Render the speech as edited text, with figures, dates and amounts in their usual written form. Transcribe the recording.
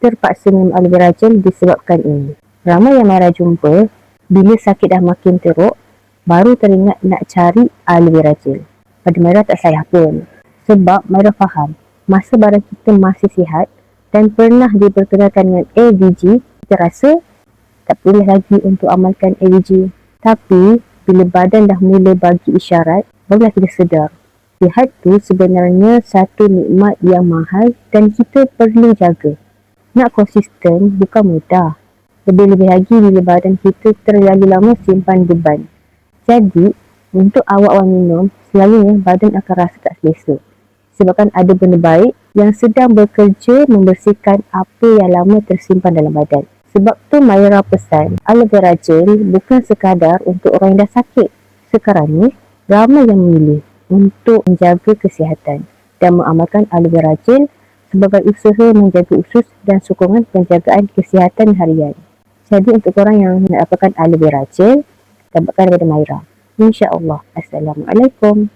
terpaksa minum aloe vera gel disebabkan ini. Ramai yang Maira jumpa, bila sakit dah makin teruk, baru teringat nak cari aloe vera gel. Pada Maira tak salah pun. Sebab Maira faham, masa badan kita masih sihat dan pernah diperkenalkan dengan AVG, kita rasa tak boleh lagi untuk amalkan AVG. Tapi, bila badan dah mula bagi isyarat, barulah kita sedar. Sihat tu sebenarnya satu nikmat yang mahal dan kita perlu jaga. Nak konsisten bukan mudah. Lebih-lebih lagi bila badan kita terlalu lama simpan beban. Jadi, untuk awak-awak minum, selalunya badan akan rasa tak selesa. Sebabkan ada benda baik yang sedang bekerja membersihkan apa yang lama tersimpan dalam badan. Sebab tu Maira pesan, aloe vera gel bukan sekadar untuk orang yang dah sakit. Sekarang ni, ramai yang memilih untuk menjaga kesihatan dan mengamalkan aloe vera gel sebagai usaha menjaga usus dan sokongan penjagaan kesihatan harian. Jadi untuk korang yang nak dapatkan aloe vera gel, dapatkan daripada Maira. InsyaAllah. Assalamualaikum.